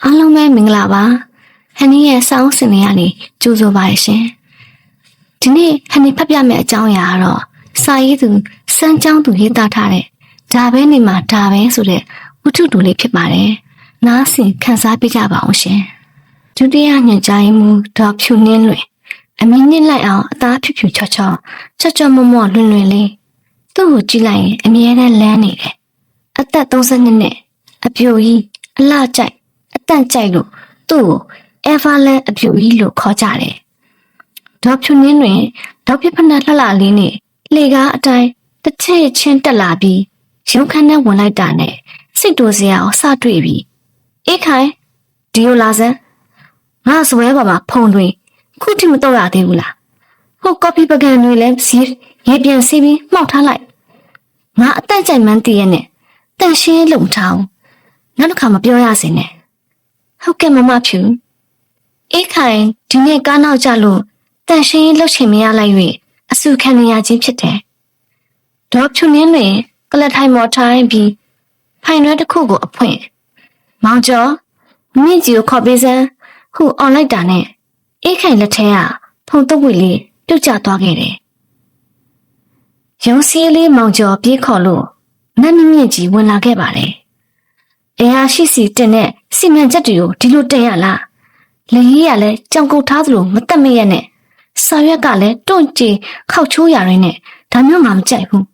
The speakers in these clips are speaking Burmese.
အားလုံးပဲမင်္ဂလာပါဟန်နီရဲ့စောင်းစင်နေရနေကြိုးဆိုပါရရှင်ဒီနေ့ဟန်နီဖတ်ပြမယ့်အကြောင်းအရာကတော့စာရေးသူစမ်းချောင်းသူရေးသားထားတဲ့ဒါပဲနေမှာဒါပဲဆိုတဲ့ဝတ္ထုတူလေးဖြစ်ပါတယ်နားဆင်ခန်းစားပေးကြပါအောင်ရှင်ဒုတိယညွှန်ကြားရေးမှူးဒေါ်ဖြူနှင်းလွင်အမင်းနစ်လိုက်အောင်အသားဖြူဖြူချော့ချော့မော့မော့လွင်လွင်လေးသူ့ကိုကြည့်လိုက်ရင်အမြဲတမ်းလန်းနေတယ်အသက်32နှစ်အပြိုကြီးအလှကြိုက်အတန့်ကြိုက်လို့သူ့ကို Everland အပြိုကြီးလို့ခေါ်ကြတယ်ဒေါ်ဖြူနှင်းတွင်ဒေါက်ပြဖက်နှက်လှလှလေးနဲ့လေကားအတိုင်းတစ်ချက်ချင်းတက်လာပြီးရုံခန်းထဲဝင်လိုက်တာနဲ့စိတ်တူစရာကိုစတွေ့ပြီးအေးခိုင်ဒီလိုလာစမ်းငါစပွဲပေါ်မှာဖုန်တွင်ခုထိမတော့ရသေးဘူးလားဟိုကော်ဖီပကံတွေလည်းစီးရေပြန်စီးပြီးမှောက်ထားလိုက်ငါအတန့်ကြိုက်မှန်းသိရနဲ့တန်ရှင်းလုံထားအောင်နောက်တစ်ခါမပြောရစေနဲ့ဟုတ်ကဲ့မမဖြူအေးခိုင်ဒီနေ့ကားနောက်ကြလို့တန်ရှင်းလှုပ်ချင်မရလိုက်၍အဆူခံနေရခြင်းဖြစ်တယ်ဒေါ်ဖြူနှင်းတွင်ကလထိုင်မော်ထိုင်ပြီးဖိုင်ရွက်တစ်ခုကိုအဖွင့်မောင်ကျော်မြင့်ကြီးကိုခေါ်ပေးစမ်းဟုអော်လိုက်တာနဲ့အေးခိုင်လက်ထဲကဖုန်တုပ်ဝေလေးပြုတ်ကျသွားခဲ့တယ်ရုံးစည်းလေးမောင်ကျော်ပြေးခေါ်လို့နတ်မြင့်ကြီးဝင်လာခဲ့ပါတယ်အရာရှိစီတင်တဲ့စီမံချက်တွေကိုဒီလိုတင်ရလားလေကြီးကလည်းကြောင်ကုတ်ထားသလိုမတက်မရက်နဲ့စာရွက်ကလည်းတွန့်ကြေခောက်ချိုးရရင်းနဲ့ဒါမျိုးမှမကြိုက်ဘူး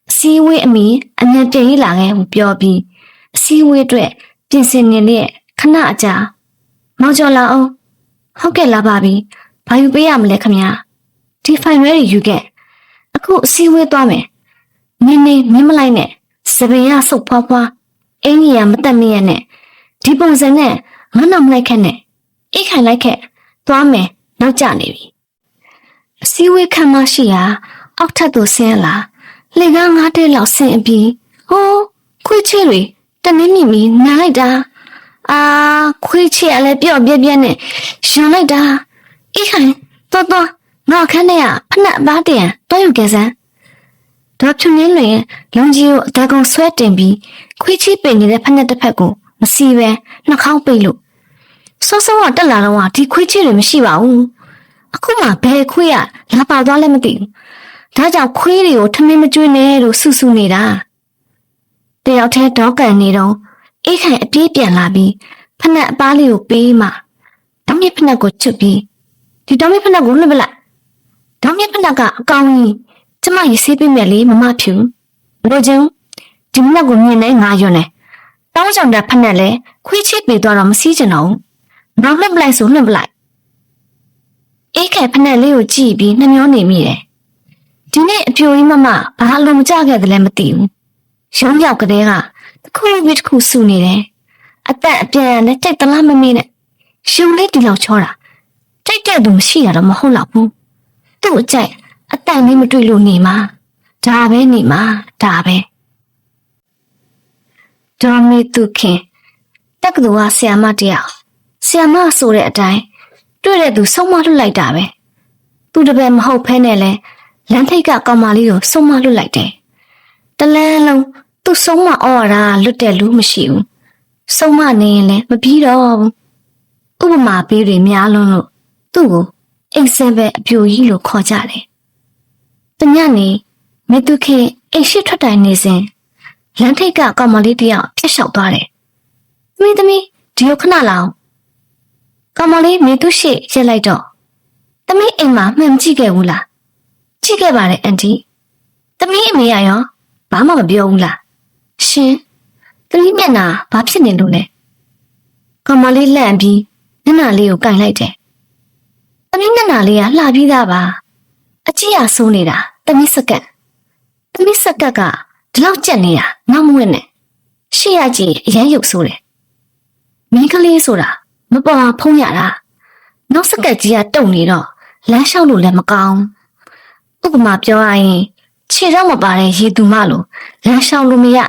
အစည်းအဝေးအမီအမြန်ပြင်ရေးလာခဲ့ဟုပြောပြီးအစည်းအဝေးအတွက်ပြင်ဆင်နေလျက်ခဏအကြာမောင်ကျော်လာအောင်ဟုတ်ကဲ့လာပါပြီဘာယူပေးရမလဲခမညာဒီဖိုင်ရွဲတွေယူခဲ့အခုအစည်းအဝေးသွားမယ်နင်းမင်းမလိုက်နဲ့စပင်ရဆုပ်ဖွားဖွားအင်းကြီးရမတက်မရနဲ့ဒီပုံစံနဲ့ငါနောက်မလိုက်ခက်နဲ့အိတ်ခိုင်လိုက်ခက်သွားမယ်နောက်ကျနေပြီအစည်းအဝေးခံမရှိရာအောက်ထပ်သို့ဆင်းလာလေကား9တဲလောက်ဆင်းအပြီးဟိုးခွေးချေတွေတနင်းမြင့်ပြီးနားလိုက်တာခွေးချေကလည်းပြော့ပြက်ပြက်နဲ့ရန်လိုက်တာအိတ်ခိုင်တော့ငါခန်းထဲကဖနက်အပားတရံတော့ယူခဲ့စမ်းဒေါ်ဖြူနှင်းလွင်လုံကြီးကိုအတကုံဆွဲတင်ပြီးခွေးချေပိန်နေတဲ့ဖနက်တစ်ဖက်ကိုမစီပဲနှာခေါင်းပိတ်လို့စောစောကတက်လာတော့ဒီခွေးချေတွေမရှိပါဘူးအခုမှဘယ်ခွေးကလာပါသွားလဲမသိဘူးဒါကြောင့်ခွေးတွေကိုထမင်းမကျွေးနဲ့လို့ဆူဆူနေတာတယောက်တည်းဒေါကန်နေတော့အေးခိုင်အပြေးပြန်လာပြီးဖနက်အပားလေးကိုပေးမှဒေါင်းမြဖနက်ကိုချွတ်ပြီးဒီဒေါင်းမြဖနက်ကိုလွှတ်ပလိုက်ဒေါင်းမြဖနက်ကအကောင်ကြီးကျမရေးဆေးပေးမယ်လေမမဖြူလိုချင်ဒီမနက်ကိုမြင်နေငါယွန်းနေတောင်းဆောင်တဲ့ဖက်နဲ့လဲခွေးချစ်ပေးသွားတော့မစည်းချင်တော့နောက်လွှတ်ပလိုက်ဆိုလွှတ်ပလိုက်အေးခဲဖက်နဲ့လေးကိုကြည့်ပြီးနှမျောနေမိတယ်ဒီနေ့အပြိုကြီးမမဘာလို့မကြခဲ့တယ်လဲမသိဘူးရုံးရောက်ကလေးကတစ်ခုပြီးတစ်ခုဆူနေတယ်အသက်အပြန်နဲ့တိတ်တလားမမေးနဲ့ရှုံလေးဒီလောက်ချောတာတိတ်တဲ့သူမရှိရတော့မဟုတ်တော့ဘူးသူ့အကြိုက်အတန်လေးမတွေ့လို့နေမှာဒါပဲနေမှာဒါပဲဒေါ်မေသူခင်တက္ကသိုလ်ကဆရာမတယောက်ဆရာမဆိုတဲ့အတိုင်းတွေ့တဲ့သူဆုံးမလွတ်လိုက်တာပဲသူတပည့်မဟုတ်ဖဲနဲ့လဲလမ်းထိပ်ကကောင်မလေးကိုဆုံးမလွတ်လိုက်တယ်တလန်းလုံးသူဆုံးမအော်ရတာလွတ်တဲ့လူမရှိဘူးဆုံးမနေရင်လည်းမပြီးတော့ဘူးဥပမာပေးတွေများလွန်းလို့သူ့ကိုအိမ်ဆန်ပဲအပြိုကြီးလို့ခေါ်ကြတယ်တညနေမေသူခင်အိမ်ရှိထွက်တိုင်နေစဉ်လမ်းထိပ်ကကောင်မလေးတယောက်ဖျက်လျှောက်သွားတယ်သမီးဒီကိုခဏလာအောင်ကောင်မလေးမေသူရှိရက်လိုက်တော့သမီးအိမ်မှာမှန်မကြည့်ခဲ့ဘူးလားကြည့်ခဲ့ပါတယ်အန်တီသမီးအမေရောဘာမှမပြောဘူးလားရှင်သမီးမျက်နှာဘာဖြစ်နေလို့လဲကောင်မလေးလန့်ပြီးမျက်နှာလေးကိုကင်လိုက်တယ်သမီးမျက်နှာလေးကလှပြီးသားပါအကြည့်ရဆိုးနေတာသမီးစကတ်ကဒီလောက်ကြက်နေတာနောက်မဝင်နဲ့ရှေ့ရကြည့်အရန်ရုပ်ဆိုးတယ်မင်းကလေးဆိုတာမပေါ်ဖုံးရတာနောက်စကတ်ကြီးကတုံနေတော့လမ်းလျှောက်လို့လည်းမကောင်းဥပမာပြောရရင်ခြေတော့မပါတဲ့ရေသူမလို့လမ်းလျှောက်လို့မရ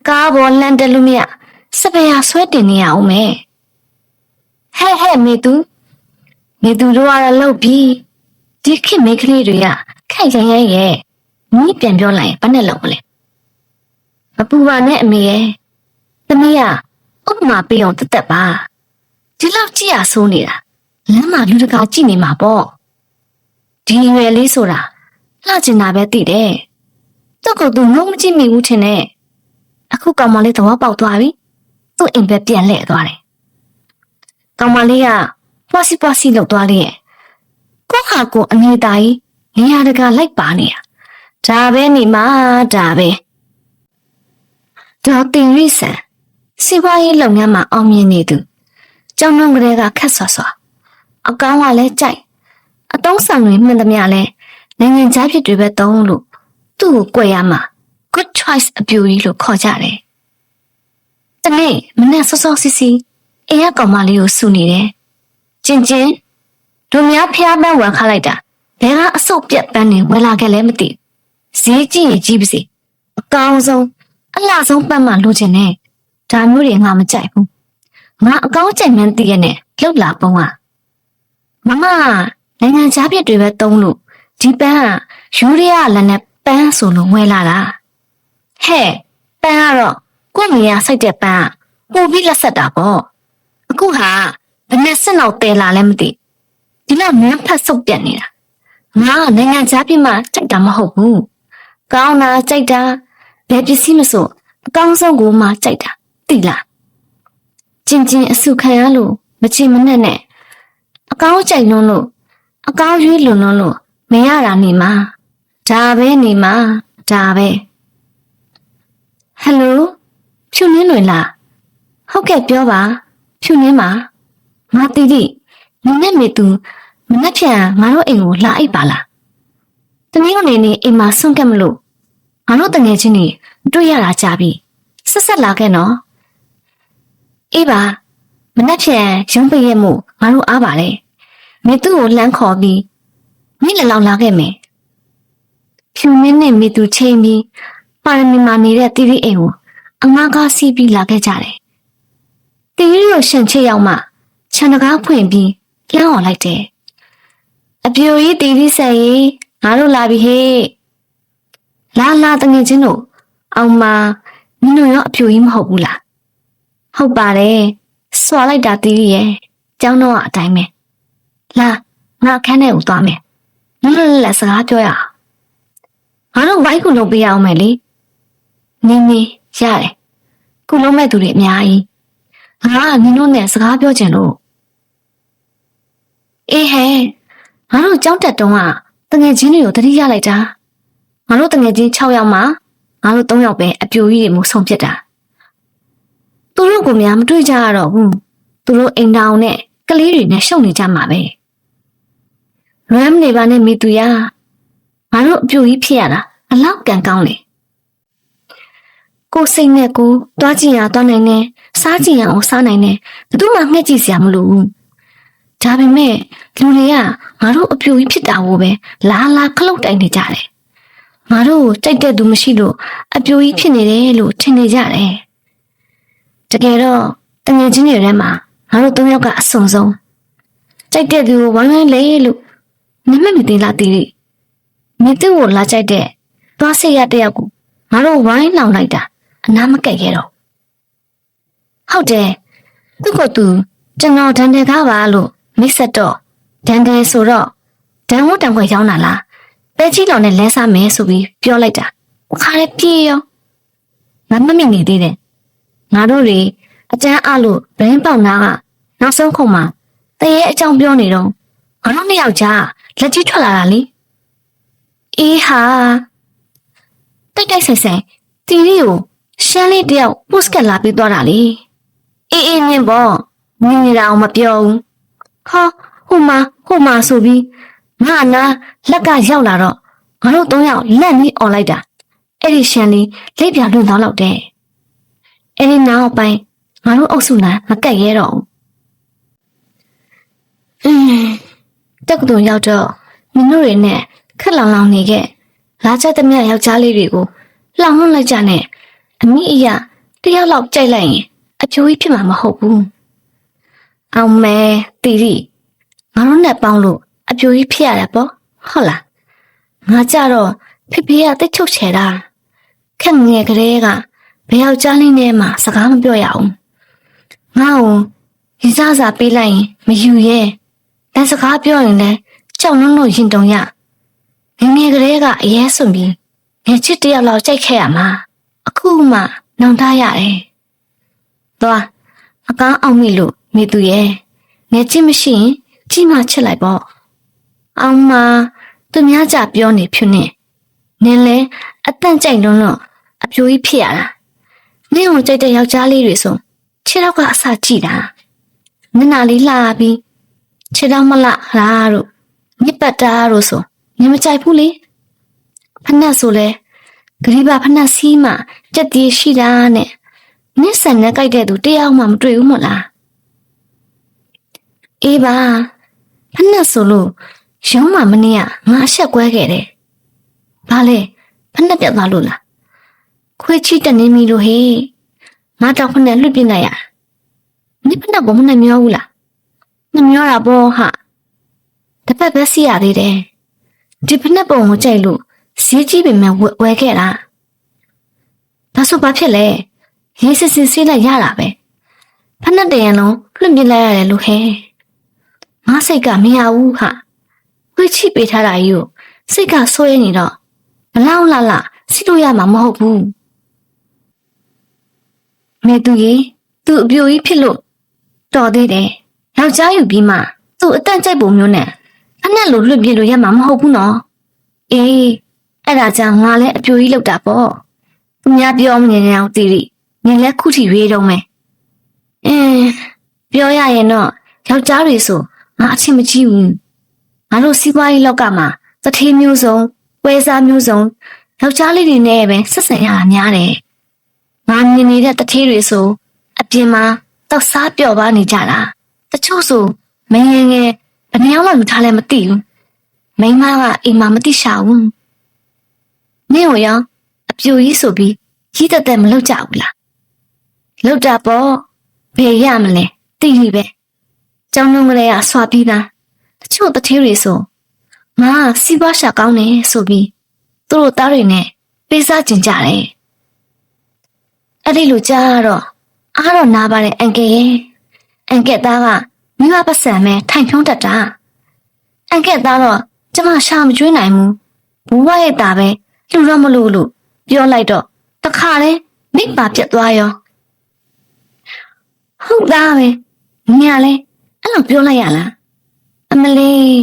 ကားပေါ်လမ်းတက်လို့မရစပယ်ရဆွဲတင်နေရအောင်မယ်ဟဲ့မေသူတို့ကတော့လှုပ်ပြီးဒီခေတ်မိန်းကလေးတွေကခိုက်ရရဲ့မိပြန်ပြောလိုက်ဘာနဲ့လုပ်မလဲမပူပါနဲ့အမေရဲ့သမီးကဥပမာပေးအောင်တက်ပါ ဒီလောက်ကြည့်ရဆိုးနေတာလမ်းမှာလူတကာကြည့်နေမှာပေါ့ဒီရွယ်လေးဆိုတာလှကျင်တာပဲသိတယ်သူ့ကိုသူငုံမကြည့်မိဘူးထင်တယ်အခုကောင်မလေးသဘောပေါက်သွားပြီသူ့အိမ်ပဲပြန်လှည့်သွားတယ်ကောင်မလေးကပွားစီလောက်သွားလေရဲ့ကိုဟာကိုအနေသားကြီးနေရာတကာလိုက်ပါနေတာဒါပဲနေမှာဒါပဲဒေါ်တင်ရိဆန်စီးပွားရေးလုပ်ငန်းမှာအောင်မြင်နေသူကျောင်းလုံးကလေးကခက်ဆွဆွအကောင်းကလည်းကြိုက်အတုံးဆောင်တွေမှန်သမျှလဲနိုင်ငံခြားဖြစ်တွေပဲသုံးလို့သူ့ကိုကြွယ်ရမှာ good choice အပြူကြီးလို့ခေါ်ကြတယ်တနေ့မနေ့စောစောစီစီအိမ်ကကောင်မလေးကိုစုနေတယ်ကျင်တို့များဖျားပန်းဝယ်ခလိုက်တာဘယ်ကအဆုတ်ပြက်ပန်းနေဝယ်လာခဲ့လဲမသိဈေးကြည့်ရင်ကြီးပါစေအကောင်းဆုံးအလှဆုံးပန်းမှလိုချင်တယ်ဒါမျိုးတွေငါမကြိုက်ဘူးငါအကောင်းကြိုက်မှန်းသိရနဲ့လှုပ်လာပုံကမမနိုင်ငံခြားဖြစ်တွေပဲသုံးလို့ဒီပန်းကယူရီးယားလည်းနဲ့ပန်းဆိုလို့ဝယ်လာတာဟဲ့ပန်းကတော့ကို့မိရစိုက်တဲ့ပန်းကပိုပြီးလက်ဆက်တာပေါ့အခုဟာဘယ်နဲ့စက်နောက်တဲလာလဲမသိဒီလောက်မင်းဖတ်ဆုပ်ပြတ်နေတာငါနိုင်ငံခြားပြည်မှာကြိုက်တာမဟုတ်ဘူးကောင်းတာကြိုက်တာဘယ်ပစ္စည်းမဆိုအကောင်းဆုံးကိုမှကြိုက်တာသိလားကျင်အဆုခံရလို့မချင်မနဲ့နဲ့အကောင်းကြိုက်လွန်းလို့အကောင်းရွေးလွန်းလို့မရတာနေမှာဒါပဲနေမှာဒါပဲဟယ်လိုဖြူနှင်းလွင်လားဟုတ်ကဲ့ပြောပါဖြူနှင်းပါငါတီတီနင်နဲ့မေသူမနှက်ဖြန်ငါတို့အိမ်ကိုလာအိပ်ပါလားတနင်္ဂနွေနေ့အိမ်မှာဆွန့်ကက်မလို့ငါတို့တငယ်ချင်းတွေတွေ့ရတာကြာပြီဆက်လာခဲ့နော်အေးပါမနှက်ဖြန်ရုံးပိတ်ရက်မှုငါတို့အားပါလေမေသူ့ကိုလှမ်းခေါ်ပြီးနေ့လလောက်လာခဲ့မယ်ဖြူနှင်းနဲ့မေသူချိန်ပြီးပါရမီမှာနေတဲ့တီတီအိမ်ကိုအငါးကားစီးပြီးလာခဲ့ကြတယ်တီတီတို့ရှန်ချစ်ရောက်မှခြံတကားဖွင့်ပြီးလမ်းအောင်လိုက်တယ်အပြိုကြီးတီတီဆက်ရေးငါတို့လာပြီဟေ့လာတငယ်ချင်းတို့အောင်မနင်တို့ရောအပြိုကြီးမဟုတ်ဘူးလားဟုတ်ပါတယ်စွာလိုက်တာတီတီရဲ့ကျောင်းတော့အတိုင်းပဲလာငါအခန်းထဲကိုသွားမယ်နင်တို့လည်းစကားပြောရအောင်ငါတို့ဝိုင်းကူလုပ်ပေးရအောင်မယ်လေနင်းရတယ်ကူလုံးမဲ့သူတွေအများကြီးငါကနင်တို့နဲ့စကားပြောချင်လို့အေးဟဲ့ငါတို့ကြောင်းတက်တုံးကတငယ်ချင်းတွေကိုတတိရလိုက်တာငါတို့တငယ်ချင်း6ယောက်မှာငါတို့3ယောက်ပဲအပြိုကြီးတွေမျိုးဆုံးဖြစ်တာသူတို့ကများမတွေ့ကြရတော့ဘူးသူတို့အိမ်တောင်နဲ့ကလေးတွေနဲ့ရှုပ်နေကြမှာပဲလွမ်းနေပါနဲ့မိသူရငါတို့အပြိုကြီးဖြစ်ရတာအလောက်ကံကောင်းလေကိုစိတ်နဲ့ကိုတွားကြည့်ရတွားနိုင်တယ်စားကြည့်ရအောင်စားနိုင်တယ်ဘယ်သူမှငှက်ကြည့်စရာမလိုဘူးဒါပေမဲ့လူတွေကငါတို့အပြိုကြီးဖြစ်တာကိုပဲလာခလုတ်တိုင်နေကြတယ်ငါတို့ကြိုက်တဲ့သူမရှိလို့အပြိုကြီးဖြစ်နေတယ်လို့ထင်နေကြတယ်တကယ်တော့တငယ်ချင်းတွေထဲမှာငါတို့3ယောက်ကအဆုံဆုံးကြိုက်တဲ့သူကိုဝိုင်းလေလို့နမမသိလားတီးမင်းတို့ကိုလာကြိုက်တဲ့သွားစိတ်ရတဲ့ယောက်ကိုငါတို့ဝိုင်းလောင်လိုက်တာအနာမကက်ခဲ့တော့ဟုတ်တယ်သူ့ကိုသူကျွန်တော်ဒန်တယ်ကားပါလို့မိတ်ဆက်တော့ဒန်တယ်ဆိုတော့ဒန်ဝတ်တံခွေရောက်လာလားပဲကြီးတော်နဲ့လဲစားမယ်ဆိုပြီးပြောလိုက်တာခါရဲပြေးရောငါမမိနေသေးတယ်ငါတို့တွေအကျန်းအလို့ဘရင်းပေါက်နာကနောက်ဆုံးခုံမှာတရေအကြောင်းပြောနေတော့ငါတို့နှစ်ယောက်ကြားလက်ကြီးထွက်လာတာလေအေးဟာတိုက်ဆိုင်တီရီကိုရှမ်းလေးတယောက်ပို့စကတ်လာပြီးသွားတာလေအေးမြင်ပေါ့မြင်နေတာအောင်မပြောဘူးဟာဟိုမှာဆိုပြီးငါနာလက်ကရောက်လာတော့ငါတို့3ယောက်လက်နီးអော်လိုက်တာအဲ့ဒီရှမ်းလေးလက်ပြလွန်သွားတော့တဲ့အဲ့ဒီနောက်ပိုင်းငါတို့အုပ်စုနာမကက်ရဲတော့ဘူးတက်ကတူရောက်တော့မင်းတို့တွေနဲ့ခက်လောင်နေခဲ့လာချက်သမျှယောက်ျားလေးတွေကိုလှောင်လိုက်ကြနဲ့အမိအရာတယောက်လောက်ကြိုက်လိုက်ရင်အပြိုကြီးဖြစ်မှာမဟုတ်ဘူးအောင်မဲတီရီငါတို့နဲ့ပေါင်းလို့အပြိုကြီးဖြစ်ရတယ်ပေါ့ဟုတ်လားငါကြတော့ဖေဖေကတိတ်ချုပ်ချယ်တာခက်ငယ်ကလေးကဘယ်ယောက်ျားလေးနဲ့မှစကားမပြောရအောင်ငါ့ကိုရေစ စားစာပေးလိုက်ရင်မယူရဲလက်စကားပြောရင်လည်းကြောက်နှုံလို့ရင်တုံရငငယ်ကလေးကအရေးစွန်ပြီးငယ်ချစ်တယောက်လောက်ကြိုက်ခဲ့ရမှာအခုမှနှောင်ထားရတယ်သွားအကားအောင်မိလို့မိသူရဲ့ငယ်ချစ်မရှိရင်ကြီးမှချစ်လိုက်ပေါ့အောင်မသူများကြပြောနေဖြူနေနင်းလဲအတန့်ကြိုက်လွန်းလို့အပြိုကြီးဖြစ်ရတာနင်းကိုကြိုက်တဲ့ယောက်ျားလေးတွေဆိုခြေထောက်ကအစကြည့်တာမျက်နှာလေးလှပြီးခြေထောက်မလှလားတို့မြစ်ပတ်တာတို့ဆိုမြင်မကြိုက်ဘူးလေဖနက်ဆိုလဲဂရိဘာဖနက်စီးမှကြက်တီးရှိတာနဲ့နစ်ဆန်နဲ့ကြိုက်တဲ့သူတယောက်မှမတွေ့ဘူးမို့လားအေးပါဖနက်ဆိုလို့ရုံးမှမနေ့ကငါအဆက်ကွဲခဲ့တယ်ဘာလဲဖနက်ပြတ်သွားလို့လားခွေးချီတနေမီလို့ဟေးငါတော့ဖနက်လွတ်ပြလိုက်ရနိဖနက်ကမနဲ့မျောဘူးလားနှမျောတာပေါ့ဟာတပတ်ပဲစီရသေးတယ်ဒီဖနက်ပုံကိုကြိုက်လို့ဈေးကြီးပေမဲ့ဝယ်ခဲ့တာဒါဆိုဘာဖြစ်လဲရေးစစ်စစ်ဆေးလိုက်ရတာပဲဖနက်တရံလုံးလွတ်ပြလိုက်ရတယ်လို့ဟဲ့ငါစိတ်ကမရဘူးဟာခွေးချီပေးထားတာကြီးကိုစိတ်ကဆွဲနေတော့ဘလောက်လာစီလို့ရမှာမဟုတ်ဘူးမေသူကြီးသူ့အပြိုကြီးဖြစ်လို့တော်သေးတယ်ယောက်ျားယူပြီးမှသူ့အတန့်ကြိုက်ပုံမျိုးနဲ့ဖနက်လိုလွတ်ပြလို့ရမှာမဟုတ်ဘူးနော်အေးအဲ့ဒါကြောင့်ငါလည်းအပြိုကြီးလောက်တာပေါ့သူများပြောမနေနဲ့အောင်တီရီငင်လည်းခုထိရွေးတော့မယ်ပြောရရင်တော့ယောက်ျားတွေဆိုငါအချင်းမကြည့်ဘူးငါတို့စီးပွားရေးလောက်ကမှတထေးမျိုးစုံပွဲစားမျိုးစုံယောက်ျားလေးတွေနဲ့ပဲဆက်ဆံရတာများတယ်ငါမြင်နေတဲ့တထေးတွေဆိုအပြင်မှာတောက်စားပျော်ပါနေကြတာတချို့ဆိုမငယ်ငယ်ဘယ်နှယောက်မှယူထားလဲမသိဘူးမိန်းမကအိမ်မှာမသိရှာဘူးနင့်ကိုရောအပြိုကြီးဆိုပြီးကြီးတက်မလုပ်ကြဘူးလားလုပ်တာပေါ့ဘယ်ရမလဲသိပြီပဲကျောင်းလုံးကလေးကဆွာပြီးသားတချို့တထေးတွေဆိုငါစီးပွားရှာကောင်းတယ်ဆိုပြီးသူတို့သားတွေနဲ့ပေးစားကျင်ကြတယ်အဲ့ဒီလိုကြားတော့အားတော့နားပါတယ်အန်ကယ်ရဲ့အန်ကယ်သားကမိဘပတ်စံမဲ့ထိုင်ဖြုံးတတ်တာအန်ကယ်သားတော့ကျမရှာမကျွေးနိုင်ဘူးဘဝရဲ့သားပဲလူတော့မလို့ပြောလိုက်တော့တခါတည်းမိပါပြတ်သွားရောဟုတ်သားပဲညာလဲအဲ့လိုပြောလိုက်ရလားအမလေး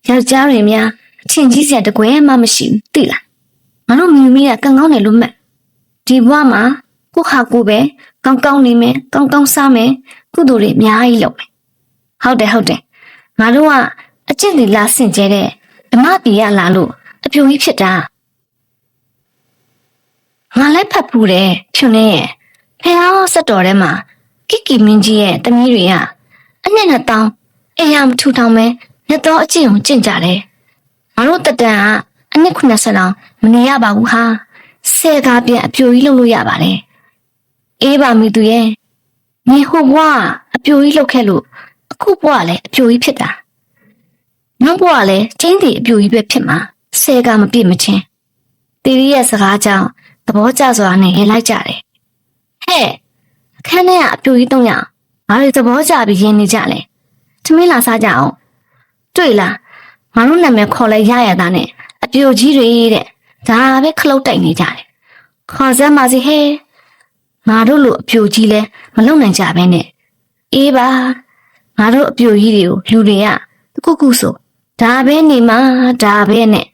ယောက်ျားတွေများအချင်းကြီးစရာတကွဲမှမရှိဘူးသိလားငါတို့မြူမီကကံကောင်းတယ်လို့မှတ်ဒီဘဝမှာကိုခါကိုပဲကောင်းကောင်းနေမယ်ကောင်းကောင်းစားမယ်ကုသိုလ်တွေအများကြီးလုပ်မယ်ဟုတ်တယ်ငါတို့ကအကျင့်တွေလာဆင့်ကျဲတဲ့ဓမ္မပြည်ရလာလို့အပြိုကြီးဖြစ်တာငါလည်းဖတ်ဖူးတယ်ဖြူနေရဲ့ဖះစက်တော်ထဲမှာကီမင်းကြီးရဲ့တမီးတွေကအနှစ်နဲ့တောင်းအိမ်ရမထူထောင်မဲလက်တော်အကျင့်ကိုကျင့်ကြတယ်ငါတို့တတန်ကအနှစ်90လောက်မနေရပါဘူးဟာဆဲကားပြန်အပြိုကြီးလုပ်လို့ရပါတယ်အေးပါမိသူရဲ့မြေဟိုဘွားအပြိုကြီးလုပ်ခဲ့လို့အခုဘွားလည်းအပြိုကြီးဖြစ်တာနောက်ဘွားလည်းချင်းတီအပြိုကြီးပဲဖြစ်မှာဆဲကားမပြည့်မချင်းတီရီရဲ့စကားကြောင့်သဘောကျစွာနဲ့ရလိုက်ကြတယ်ဟဲ့အခန်းထဲကအပြိုကြီး300ငါတို့သဘောကျပြီးရင်းနေကြလဲသမင်းလာစားကြအောင်တွေ့လားငါတို့နာမည်ခေါ်လိုက်ရရတာနဲ့အပြိုကြီးတွေတဲ့ဒါပဲခလုတ်တိုက်နေကြတယ်ခေါ်စမ်းပါစီဟဲ့ငါတို့လိုအပြိုကြီးလဲမလုံနိုင်ကြပဲနဲ့အေးပါငါတို့အပြိုကြီးတွေကိုလူတွေကတခုခုဆိုဒါပဲနေမှာဒါပဲနဲ့